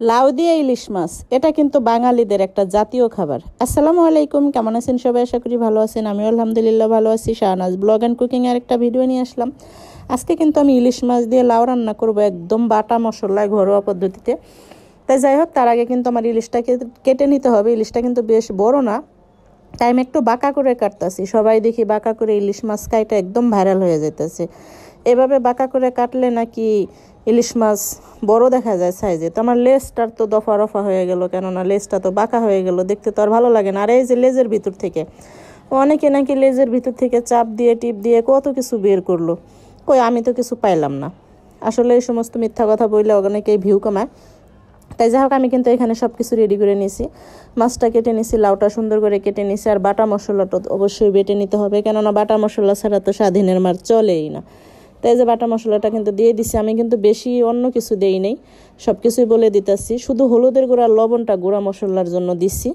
লাউ দিয়ে ইলিশ মাছ এটা কিন্তু বাঙালিদের একটা জাতীয় খাবার। আসসালামু আলাইকুম, কেমন আছেন সবাই? আশা করি ভালো আছেন। আমিও আলহামদুলিল্লাহ ভালো আছি। শাহনাজ ব্লগ অ্যান্ড কুকিং এর একটা ভিডিও নিয়ে আসলাম। আজকে কিন্তু আমি ইলিশ মাছ দিয়ে লাউ রান্না করব, একদম বাটা মশলায় ঘরোয়া পদ্ধতিতে। তাই যাই হোক, তার আগে কিন্তু আমার ইলিশটাকে কেটে নিতে হবে। ইলিশটা কিন্তু বেশ বড় না, তাই আমি একটু বাঁকা করে কাটতেছি। সবাই দেখি বাঁকা করে ইলিশ মাছ কাইটা একদম ভাইরাল হয়ে যেতেছে। এভাবে বাঁকা করে কাটলে নাকি ইলিশ মাছ বড় দেখা যায় সাইজে। তো আমার লেজটার তো দফা রফা হয়ে গেল, কেননা লেজটা তো বাঁকা হয়ে গেল, দেখতে তো আর ভালো লাগে না। আর এই যে লেজের ভিতর থেকে অনেকে নাকি লেজের ভিতর থেকে চাপ দিয়ে টিপ দিয়ে কত কিছু বের করলো, কই আমি তো কিছু পাইলাম না। আসলে এই সমস্ত মিথ্যা কথা বললে অনেকেই ভিউ কমায়। তাই যাই হোক, আমি কিন্তু এখানে সব কিছু রেডি করে নিয়েছি। মাছটা কেটে নিয়েছি, লাউটা সুন্দর করে কেটে নিয়েছি। আর বাটা মশলাটা অবশ্যই বেটে নিতে হবে, কেননা বাটা মশলা ছাড়া তো স্বাধীনের মার চলেই না। তাই যে বাটা মশলাটা কিন্তু দিয়ে দিছি। আমি কিন্তু বেশি অন্য কিছু দেই নেই, সব কিছুই বলে দিতেছি। শুধু হলুদের গুঁড়া লবণটা গুঁড়া মশলার জন্য দিছি।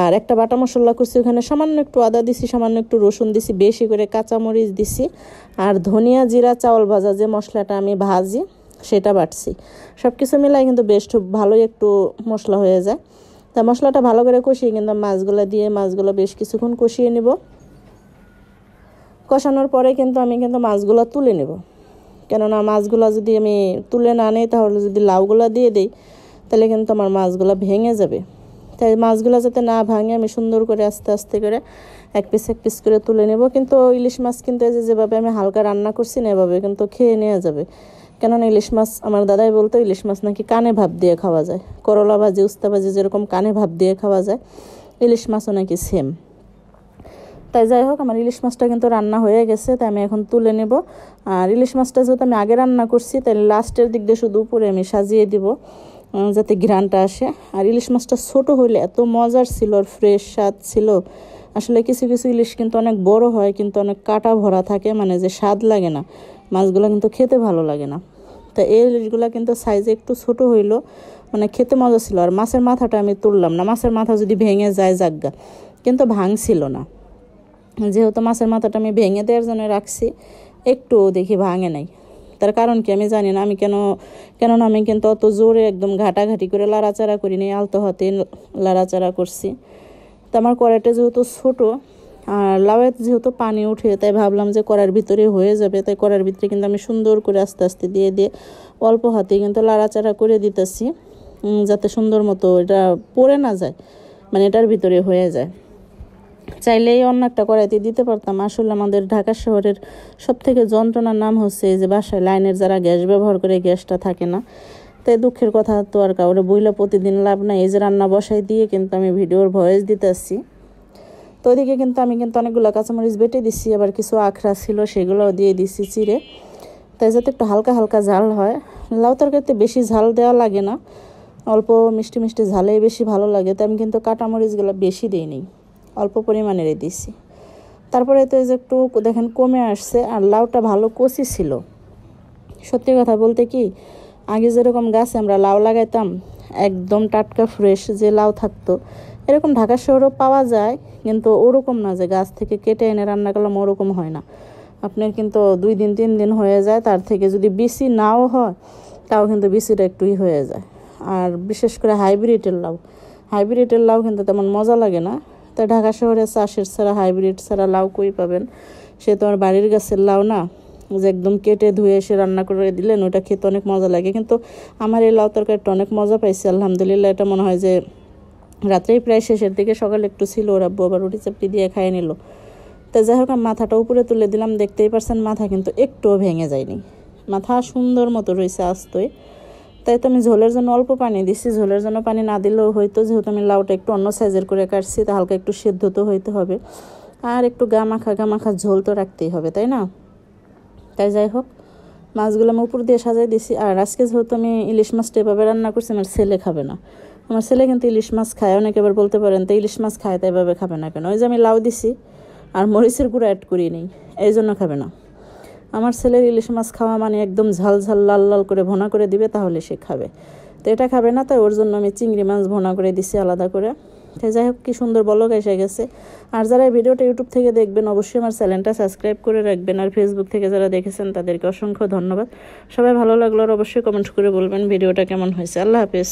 আর একটা বাটা মশলা করছি, ওখানে সামান্য একটু আদা দিছি, সামান্য একটু রসুন দিছি, বেশি করে কাঁচামরিচ দিছি। আর ধনিয়া জিরা চাউল ভাজা যে মশলাটা আমি ভাজি সেটা বাটছি। সব কিছু মিলাই কিন্তু বেশ ভালোই একটু মশলা হয়ে যায়। তা মশলাটা ভালো করে কষিয়ে কিন্তু মাছগুলো দিয়ে মাছগুলো বেশ কিছুক্ষণ কষিয়ে নেব। কষানোর পরে কিন্তু আমি মাছগুলো তুলে নেব, কেননা মাছগুলো যদি আমি তুলে না নিই, তাহলে যদি লাউগুলো দিয়ে দিই তাহলে কিন্তু আমার মাছগুলো ভেঙে যাবে। তাই মাছগুলো যাতে না ভাঙে আমি সুন্দর করে আস্তে আস্তে করে এক পিস করে তুলে নেব। কিন্তু ইলিশ মাছ কিন্তু এই যেভাবে আমি হালকা রান্না করছি না, এভাবে কিন্তু খেয়ে নেওয়া যাবে। কেননা ইলিশ মাছ, আমার দাদাই বলতো ইলিশ মাছ নাকি কানে ভাপ দিয়ে খাওয়া যায়। করলা ভাজি উস্তা ভাজি যেরকম কানে ভাপ দিয়ে খাওয়া যায়, ইলিশ মাছও নাকি সেম। তাই যাই হোক, আমার ইলিশ মাছটা কিন্তু রান্না হয়ে গেছে, তাই আমি এখন তুলে নেব। আর ইলিশ মাছটা যেহেতু আমি আগে রান্না করছি, তাই লাস্টের দিক দিয়ে শুধু উপরে আমি সাজিয়ে দিব, যাতে ঘ্রাণটা আসে। আর ইলিশ মাছটা ছোট হইলে এত মজার ছিল, আর ফ্রেশ স্বাদ ছিল। আসলে কিছু কিছু ইলিশ কিন্তু অনেক বড় হয়, কিন্তু অনেক কাটা ভরা থাকে, মানে যে স্বাদ লাগে না, মাছগুলো কিন্তু খেতে ভালো লাগে না। তা এই ইলিশগুলো কিন্তু সাইজে একটু ছোট হইলো, মানে খেতে মজা ছিল। আর মাছের মাথাটা আমি তুললাম না, মাছের মাথা যদি ভেঙে যায় জাগা, কিন্তু ভাঙছিল না। যেহেতু মাছের মাথাটা আমি ভেঙে দেওয়ার জন্য রাখছি, একটু দেখি ভাঙে নাই। তার কারণ কি আমি জানি না। কেননা আমি কিন্তু অত জোরে একদম ঘাটাঘাটি করে লাড়াচাড়া করি নি, আলতো হাতে লাড়াচাড়া করছি। তো আমার কড়াইটা যেহেতু ছোটো, আর লাউয়ে যেহেতু পানি উঠে, তাই ভাবলাম যে কড়াইয়ের ভিতরে হয়ে যাবে। তাই কড়াইয়ের ভিতরে কিন্তু আমি সুন্দর করে আস্তে আস্তে দিয়ে অল্প হাতে কিন্তু লাড়াচাড়া করে দিতেছি, যাতে সুন্দর মতো এটা পড়ে না যায়, মানে এটার ভিতরে হয়ে যায়। চাইলেই অন্য একটা কড়াইতে দিতে পারতাম। আসলে আমাদের ঢাকা শহরের সবথেকে যন্ত্রণার নাম হচ্ছে যে বাসায় লাইনের যারা গ্যাস ব্যবহার করে, গ্যাসটা থাকে না। তাই দুঃখের কথা তো আর কাউরে বইলা প্রতিদিন লাভ নাই। এই যে রান্না বসাই দিয়ে কিন্তু আমি ভিডিওর ভয়েস দিতেছি। তো ওইদিকে কিন্তু আমি অনেকগুলো কাঁচামরিচ বেটে দিচ্ছি, আবার কিছু আখড়া ছিল সেগুলোও দিয়ে দিচ্ছি চিড়ে, তাই যাতে একটু হালকা হালকা ঝাল হয়। লাউ তরকারিতে বেশি ঝাল দেওয়া লাগে না, অল্প মিষ্টি মিষ্টি ঝালেই বেশি ভালো লাগে। তাই আমি কিন্তু কাঁচামরিচগুলো বেশি দিইনি, অল্প পরিমাণের দিছি। তারপরে তো এই যে একটু দেখেন কমে আসছে। আর লাউটা ভালো কচি ছিল। সত্যি কথা বলতে কি, আগে যেরকম গাছে আমরা লাউ লাগাইতাম, একদম টাটকা ফ্রেশ যে লাউ থাকতো, এরকম ঢাকা শহরেও পাওয়া যায়, কিন্তু ওরকম না যে গাছ থেকে কেটে এনে রান্না করলাম, ওরকম হয় না। আপনার কিন্তু 2 দিন 3 দিন হয়ে যায়। তার থেকে যদি বিসি নাও হয়, তাও কিন্তু বিসিটা একটুই হয়ে যায়। আর বিশেষ করে হাইব্রিডের লাউ কিন্তু তেমন মজা লাগে না। তাই ঢাকা শহরে চাষের ছাড়া, হাইব্রিড ছাড়া লাউ কই পাবেন? সে তো আর বাড়ির গাছের লাউ না যে একদম কেটে ধুয়ে এসে রান্না করে দিলেন, ওটা খেতে অনেক মজা লাগে। কিন্তু আমার এই লাউ তরকারিটা অনেক মজা পাইছি আলহামদুলিল্লাহ। এটা মনে হয় যে রাত্রেই প্রায় শেষের দিকে, সকালে একটু ছিল, ওরা আবার রুটি চাপটি দিয়ে খাইয়ে নিল। তো যাই হোক, আমি মাথাটা উপরে তুলে দিলাম। দেখতেই পারছেন মাথা কিন্তু একটুও ভেঙে যায়নি, মাথা সুন্দর মতো রয়েছে আস্তই। তাই তো আমি ঝোলের জন্য অল্প পানি দিছি। ঝোলের জন্য পানি না দিলেও হয়তো, যেহেতু আমি লাউটা একটু অন্য সাইজের করে কাটছি, তা হালকা একটু সেদ্ধ তো হইতে হবে। আর একটু গা মাখা ঝোল তো রাখতেই হবে, তাই না? তাই যাই হোক, মাছগুলো আমি উপর দিয়ে সাজাই দিছি। আর আজকে যেহেতু আমি ইলিশ মাছটা এভাবে রান্না করছি, আমার ছেলে খাবে না। আমার ছেলে কিন্তু ইলিশ মাছ খায়। অনেকে এবার বলতে পারেন তো ইলিশ মাছ খায়, তাই এভাবে খাবে না কেন? ওই যে আমি লাউ দিছি আর মরিচের গুঁড়া অ্যাড করি নেই, এই জন্য খাবে না। আমার ছেলের ইলিশ মাছ খাওয়া মানে একদম ঝাল ঝাল লাল লাল করে ভোনা করে দিবে, তাহলে সে খাবে। তো এটা খাবে না, তাই ওর জন্য আমি চিংড়ি মাছ ভোনা করে দিছি আলাদা করে। তাই যাই হোক, কি সুন্দর বলক এসে গেছে। আর যারা এই ভিডিওটা ইউটিউব থেকে দেখবেন, অবশ্যই আমার চ্যানেলটা সাবস্ক্রাইব করে রাখবেন। আর ফেসবুক থেকে যারা দেখেছেন তাদেরকে অসংখ্য ধন্যবাদ। সবাই ভালো লাগলো আর অবশ্যই কমেন্ট করে বলবেন ভিডিওটা কেমন হয়েছে। আল্লাহ হাফেজ।